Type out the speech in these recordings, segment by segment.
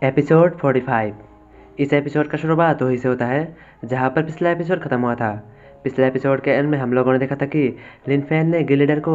Episode 45। इस episode का शुरुआत वहीं से होता है जहां पर पिछला एपिसोड ख़त्म हुआ था। पिछले एपिसोड के एंड में हम लोगों ने देखा था कि लिन फैन ने गिलिडर को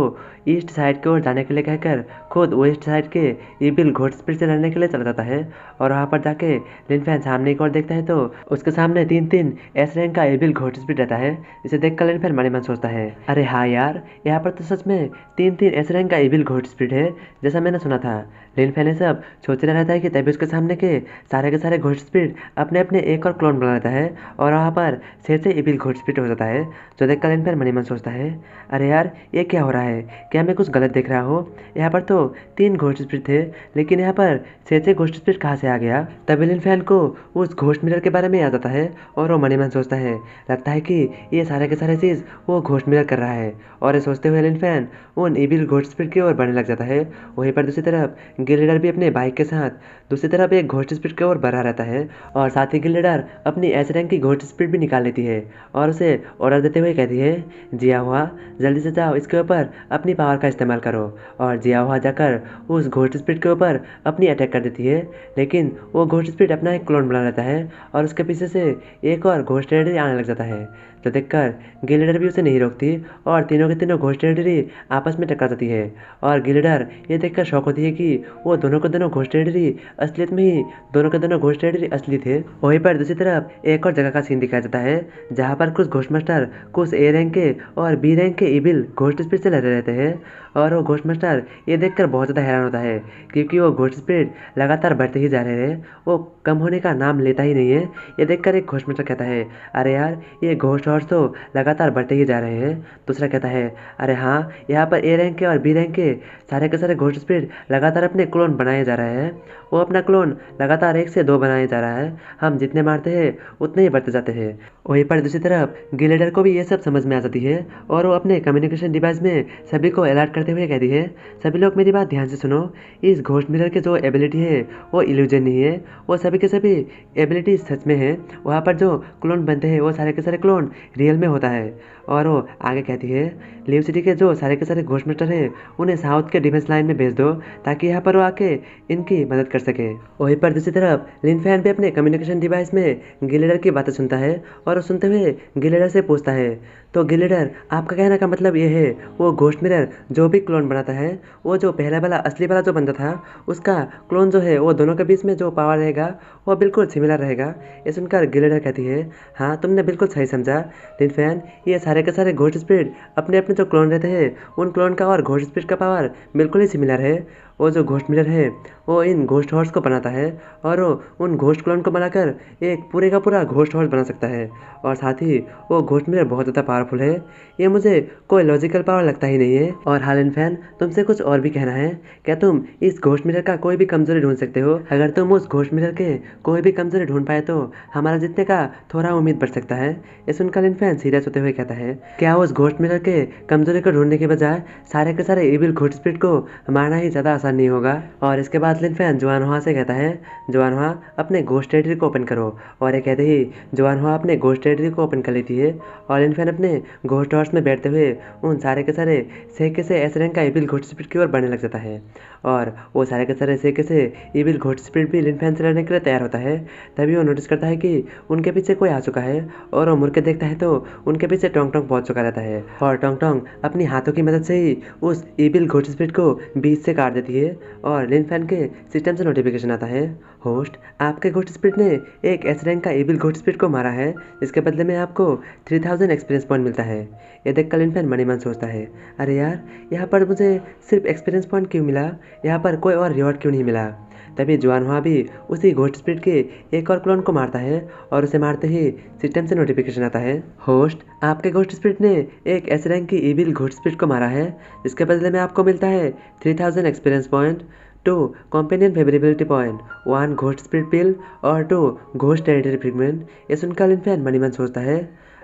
ईस्ट साइड की ओर जाने के लिए कहकर खुद वेस्ट साइड के ईविल घोस्ट स्पिरिट से लड़ने के लिए चला जाता है। और वहाँ पर जाके लिन फैन सामने की ओर देखता है तो उसके सामने तीन एस रैंक का ईविल घोस्ट स्पिरिट रहता है। इसे देखकर लिन फैन मन ही मन सोचता है, अरे हाँ यार, यहाँ पर तो सच में तीन एस रैंक का ईविल घोस्ट स्पिरिट है जैसा मैंने सुना था। लिन फैन ये सब सोचता रहता है कि तभी उसके सामने के सारे घोस्ट स्पिरिट अपने अपने एक और क्लोन बना लेता है और वहाँ पर से इविल घोस्ट स्पिरिट हो जाता है। जो देखकर लिन फैन मन ही मन सोचता है, अरे यार ये क्या हो रहा है, क्या मैं कुछ गलत देख रहा हूँ? यहाँ पर तो 3 घोस्ट स्पिरिट थे लेकिन यहाँ पर से घोस्ट स्पिरिट कहाँ से आ गया? तभी लिन फैन को उस घोस्ट मिरर के बारे में याद आता है और वो मन ही मन सोचता है, लगता है कि ये सारे के सारे चीज़ वो घोस्ट मिरर कर रहा है। और ये सोचते हुए लिन फैन उन इविल घोस्ट स्पिरिट की ओर बढ़ने लग जाता है। वहीं पर दूसरी तरफ गिलिडर भी अपने बाइक के साथ दूसरी तरफ एक घोस्ट स्पिरिट की ओर बढ़ा रहता है और साथ ही गिलिडर अपनी एस रैंक की घोस्ट स्पिरिट भी निकाल लेती है और उसे ऑर्डर देते हुए कहती है, जिया हुआ जल्दी से जाओ, इसके ऊपर अपनी पावर का इस्तेमाल करो। और जिया हुआ जाकर उस घोस्ट स्पिरिट के ऊपर अपनी अटैक कर देती है लेकिन वो घोस्ट स्पिरिट अपना एक क्लोन बना लेता है और उसके पीछे से एक और घोस्ट रेडरी आने लग जाता है। तो देखकर गिलिडर भी उसे नहीं रोकती और तीनों के तीनों घोस्ट रेडरी आपस में टकरा जाती है। और गिलिडर ये देखकर शौक होती है कि वो दोनों के दोनों घोस्ट रेडरी असलियत में ही दोनों के दोनों घोस्ट रेडरी असली थे। वहीं पर दूसरी तरफ एक और जगह का सीन दिखाया जाता है जहाँ पर कुछ घोस्ट मास्टर कुछ ए रैंक के और बी रैंक के इविल घोस्ट स्पिरिट से लड़े रहते हैं। और वो घोस्ट मास्टर ये देखकर बहुत ज़्यादा हैरान होता है क्योंकि वो घोस्ट स्पिरिट लगातार बढ़ते ही जा रहे हैं, वो कम होने का नाम लेता ही नहीं है। ये देखकर एक घोस्ट मास्टर कहता है, अरे यार ये घोस्ट हॉर्स तो लगातार बढ़ते ही जा रहे हैं। दूसरा कहता है, अरे हाँ, यहाँ पर ए रैंक के और बी रैंक के सारे घोस्ट स्पिरिट लगातार अपने क्लोन बनाए जा रहे हैं। वो अपना क्लोन लगातार 1 से 2 बनाए जा रहा है, हम जितने मारते हैं उतने ही बढ़ते जाते हैं। वहीं पर दूसरी तरफ गिलिडर को भी ये सब समझ में आ जाती है और वो अपने कम्युनिकेशन डिवाइस में सभी को अलर्ट करते हुए कहती है, सभी लोग मेरी बात ध्यान से सुनो, इस घोस्ट मिरर के जो एबिलिटी है वो इल्यूजन नहीं है, वो सभी के सभी एबिलिटी सच में है। वहाँ पर जो क्लोन बनते हैं वो सारे के सारे क्लोन रियल में होता है। और वो आगे कहती है, लीव सिटी के जो सारे के सारे घोस्ट मास्टर हैं उन्हें साउथ के डिफेंस लाइन में भेज दो ताकि यहाँ पर वो आके इनकी मदद कर सके। वहीं पर दूसरी तरफ लिन फैन भी अपने कम्युनिकेशन डिवाइस में गिलिडर की बातें सुनता है और सुनते हुए गिलिडर से पूछता है, तो गिलिडर आपका कहने का मतलब ये है वो घोस्ट मिरर जो भी क्लोन बनाता है वो जो पहला वाला असली वाला जो बंदा था उसका क्लोन जो है वो दोनों के बीच में जो पावर रहेगा वो बिल्कुल सिमिलर रहेगा? ये सुनकर गिलिडर कहती है, हाँ तुमने बिल्कुल सही समझा लिन फैन, ये सारे के सारे घोस्ट स्पिरिट अपने अपने जो क्लोन रहते हैं उन क्लोन का और घोस्ट स्पिरिट का पावर बिल्कुल ही सिमिलर है। वो जो घोस्ट मिरर है वो इन घोस्ट हॉर्स को बनाता है और वो उन घोस्ट क्लोन को बनाकर एक पूरे का पूरा घोस्ट हॉर्स बना सकता है। और साथ ही वो घोस्ट मिरर बहुत ज़्यादा पावरफुल है, ये मुझे कोई लॉजिकल पावर लगता ही नहीं है। और हाँ लिन फैन, तुमसे कुछ और भी कहना है, क्या तुम इस घोस्ट मिरर का कोई भी कमजोरी ढूंढ सकते हो? अगर तुम उस घोस्ट मिरर के कोई भी कमजोरी ढूंढ पाए तो हमारा जीतने का थोड़ा उम्मीद बढ़ सकता है। ये सुनकर लिन फैन सीरियस होते हुए कहता है, क्या उस घोस्ट मिरर के कमजोरी को ढूंढने के बजाय सारे के सारे इविल घोस्ट स्पिरिट को मारना ही ज़्यादा आसान नहीं होगा? और इसके बाद लिन फैन जुआनहुआ से कहता है, जुआनहुआ अपने घोस्ट टेरिटरी को ओपन करो। और ये कहते ही जुआनहुआ अपने घोस्ट टेरिटरी को ओपन कर लेती है और लिन फैन अपने घोस्ट हॉर्स में बैठते हुए उन सारे के सारे से एस रैंक का इविल घोस्ट स्पिरिट की ओर बढ़ने लग जाता है। और वो सारे के सारे से इविल घोस्ट स्पिरिट भी लिन फैन से लड़ने के लिए तैयार होता है। तभी वो नोटिस करता है कि उनके पीछे कोई आ चुका है और वो मुड़ के देखता है तो उनके पीछे टोंग टोंग पहुंच चुका रहता है। और टोंग टोंग अपनी हाथों की मदद से ही उस इविल घोस्ट स्पिरिट को बीच से काट देती है। और लिन फैन के सिस्टम से नोटिफिकेशन आता है, होस्ट आपके घोस्ट स्पिरिट ने एक एस रैंक का इविल घोस्ट स्पिरिट को मारा है, इसके बदले में आपको 3000 एक्सपीरियंस पॉइंट मिलता है। ये देखकर लिन फैन मन ही मन सोचता है, अरे यार यहाँ पर मुझे सिर्फ एक्सपीरियंस पॉइंट क्यों मिला, यहाँ पर कोई और रिवॉर्ड क्यों नहीं मिला? तभी जुआनहुआ भी उसी घोस्ट स्पिरिट के एक और क्लोन को मारता है और उसे मारते ही सिस्टम से नोटिफिकेशन आता है, होस्ट आपके घोस्ट स्पिरिट ने एक एस रैंक की इविल घोस्ट स्पिरिट को मारा है, इसके बदले में आपको मिलता है 3000 experience point, 2 companion favourability point, 1 ghost spirit pill और 2 घोस्ट टेरिटरी फ्रेगमेंट। ये सुनकर लिन फैन मन ही मन सोचता है,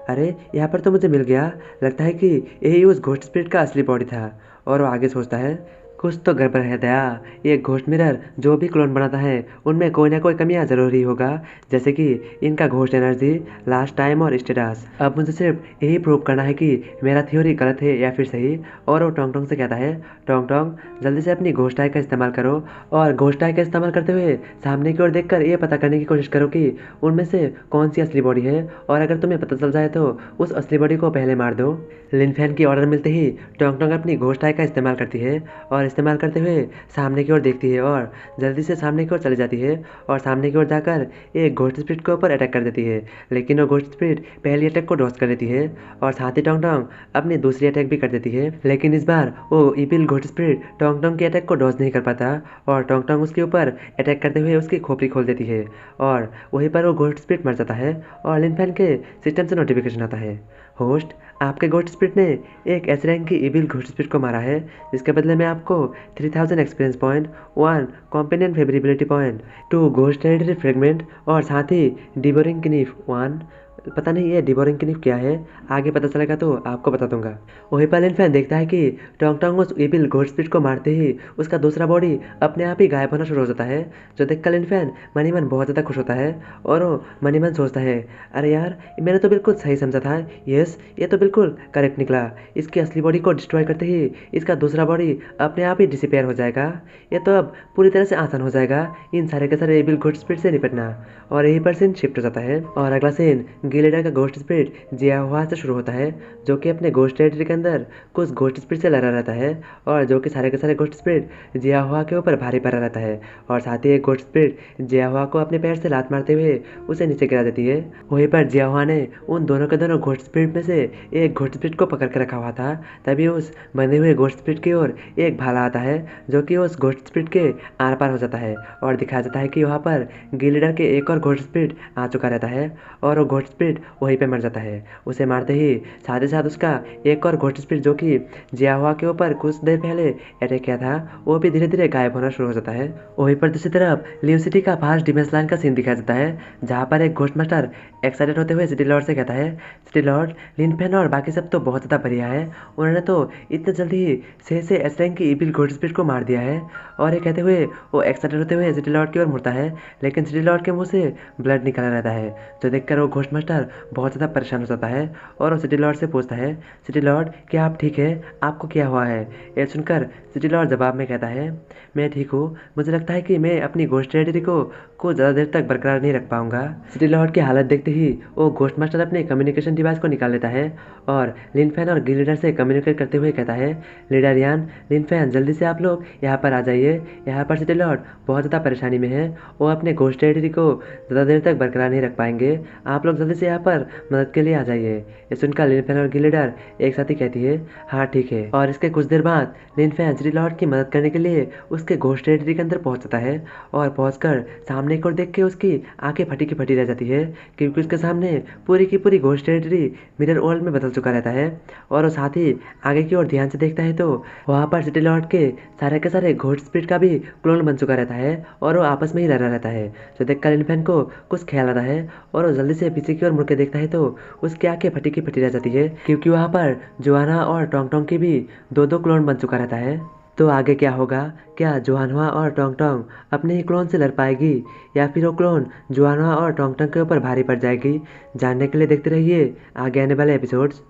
अरे यहाँ पर तो मुझे मिल गया, लगता है कि यही उस घोस्ट स्पिरिट का असली बॉडी था। और वो आगे सोचता है, कुछ तो गड़बड़ है दया। ये घोस्ट मिरर जो भी क्लोन बनाता है उनमें कोई ना कोई कमियां जरूर ही होगा, जैसे कि इनका घोस्ट एनर्जी, लास्ट टाइम और स्टेटस। अब मुझे सिर्फ यही प्रूव करना है कि मेरा थ्योरी गलत है या फिर सही। और वो टोंग टोंग से कहता है, टोंग टोंग जल्दी से अपनी घोस्ट आई का इस्तेमाल करो और घोस्ट आई का इस्तेमाल करते हुए सामने की ओर देखकर ये पता करने की कोशिश करो कि उनमें से कौन सी असली बॉडी है, और अगर तुम्हें पता चल जाए तो उस असली बॉडी को पहले मार दो। लिन फैन की ऑर्डर मिलते ही टोंग टोंग अपनी घोस्ट आई का इस्तेमाल करती है और इस्तेमाल करते हुए सामने की ओर देखती है और जल्दी से सामने की ओर चली जाती है और सामने की ओर जाकर एक घोस्ट स्पिरिट के ऊपर अटैक कर देती है। लेकिन वो घोस्ट स्पिरिट पहली अटैक को डॉज कर देती है और साथ ही टोंग टोंग अपनी दूसरी अटैक भी कर देती है। लेकिन इस बार वो evil ghost spirit Tong Tong की अटैक को डॉज नहीं कर पाता और टोंग टोंग उसके ऊपर अटैक करते हुए उसकी खोपड़ी खोल देती है और वहीं पर वो घोस्ट स्पिरिट मर जाता है और लिन फैन के सिस्टम से नोटिफिकेशन आता है, होस्ट आपके घोस्ट स्पिरिट ने एक एस रैंक की इविल घोस्ट स्पिरिट को मारा है, जिसके बदले में आपको 3000 experience point, 1 companion favourability point, 2 ghost territory fragment और साथ ही डिवोरिंग किनीफ 1। पता नहीं ये डिवोरिंग किनीफ क्या है, आगे पता चलेगा तो आपको बता दूंगा। वहीं पर लिन फैन देखता है कि टोंग टोंग उस इविल घोस्ट स्पिरिट को मारते ही उसका दूसरा बॉडी अपने आप ही गायब होना शुरू हो जाता है, जो देखकर लिन फैन मनी मन बहुत ज़्यादा खुश होता है और वो मनी मन सोचता है, अरे यार मैंने तो बिल्कुल सही समझा था, यस ये तो बिल्कुल करेक्ट निकला। इसकी असली बॉडी को डिस्ट्रॉय करते ही इसका दूसरा बॉडी अपने आप ही डिसअपेयर हो जाएगा। ये तो अब पूरी तरह से आसान हो जाएगा इन सारे के सारे इविल घोस्ट स्पिरिट से निपटना। और यहीं पर सीन शिफ्ट हो जाता है और अगला सीन गिलेडर का घोस्ट स्पिरिट जियाहुआ से शुरू होता है, जो कि अपने घोस्ट टेरिटरी के अंदर कुछ घोस्ट स्पिरिट से लड़ा रहता है और जो कि सारे के सारे घोस्ट स्पिरिट जियाहुआ के ऊपर भारी पड़ा रहता है और साथ ही एक घोस्ट स्पिरिट जियाहुआ को अपने पैर से लात मारते हुए उसे नीचे गिरा देती है। वहीं पर जियाहुआ ने उन दोनों के दोनों घोस्ट स्पिरिट में से एक घोस्ट स्पिरिट को पकड़ के रखा हुआ था, तभी उस बंधे हुए घोस्ट स्पिरिट की ओर एक भाला आता है जो कि उस घोस्ट स्पिरिट के आर पार हो जाता है और दिखाया जाता है कि वहाँ पर गिलेडर के एक और घोस्ट स्पिरिट आ चुका रहता है और वो घोस्ट स्पिरिट वहीं पे मर जाता है। उसे मारते ही साथ ही साथ उसका एक और घोस्ट स्पिरिट जो कि जियाहुआ के ऊपर कुछ देर पहले अटैक किया था वो भी धीरे धीरे गायब होना शुरू हो जाता है। वहीं पर दूसरी तरफ लिव सिटी का फास्ट डिफेंस लाइन का सीन दिखाया जाता है, जहाँ पर एक घोस्ट मास्टर एक्साइटेड होते हुए सिटी लॉर्ड से कहता है, सिटी लॉर्ड लिन फैन और बाकी सब तो बहुत ज़्यादा बढ़िया है, उन्होंने तो इतने जल्दी ही 6 से एस रैंक की इविल घोस्ट स्पिरिट को मार दिया है। और ये कहते हुए वो एक्साइटेड होते हुए सिटी लॉर्ड की ओर मुड़ता है, लेकिन सिटी लॉर्ड के मुंह से ब्लड निकला रहता है, जो देखकर वो घोस्ट मास्टर बहुत ज़्यादा परेशान हो जाता है और वो सिटी लॉर्ड से पूछता है, सिटी लॉर्ड क्या आप ठीक है, आपको क्या हुआ है? ये सुनकर सिटी लॉर्ड जवाब में कहता है, मैं ठीक हूँ, मुझे लगता है कि मैं अपनी घोस्ट टेरिटरी को ज़्यादा देर तक बरकरार नहीं रख पाऊंगा। सिटी लॉर्ड की हालत देखते ही वो घोस्ट मास्टर अपने कम्युनिकेशन डिवाइस को निकाल लेता है और लिन फैन और गिलेडर से कम्युनिकेट करते हुए कहता है, लीडर यान, लिन फैन जल्दी से आप लोग यहाँ पर आ जाइए, यहाँ पर सिटी लॉर्ड बहुत ज़्यादा परेशानी में है, वो अपने घोस्ट टेरिटरी को ज़्यादा देर तक बरकरार नहीं रख पाएंगे, आप लोग जल्दी से यहाँ पर मदद के लिए आ जाइए। ये सुनकर लिन फैन और गिलेडर एक साथ ही कहती है, हाँ ठीक है। और इसके कुछ देर बाद लिन फैन सिटी लॉर्ड की मदद करने के लिए उसके घोस्ट टेरिटरी के अंदर पहुँच जाता है और पहुँचकर सामने की ओर देख के उसकी आंखें फटी की फटी रह जाती है, क्योंकि उसके सामने पूरी की पूरी घोस्ट टेरिटरी मिरर वर्ल्ड में बदल चुका रहता है। और वो साथ ही आगे की ओर ध्यान से देखता है तो वहाँ पर सिटी लॉर्ड के सारे घोस्ट स्पिरिट का भी क्लोन बन चुका रहता है और वो आपस में ही लड़ा रहता है, जो देखकर लिन फैन को कुछ ख्याल आता है और वो जल्दी से पीछे की ओर मुड़ के देखता है तो उसकी आंखें फटी की फटी रह जाती है, क्योंकि वहाँ पर जोआना और टोंग टोंग की भी दो क्लोन बन चुका रहता है। तो आगे क्या होगा, क्या जोहानवा और टोंग टोंग अपने ही क्लोन से लड़ पाएगी या फिर वो क्लोन जोहानवा और टोंग टोंग के ऊपर भारी पड़ जाएगी? जानने के लिए देखते रहिए आगे आने वाले एपिसोड्स।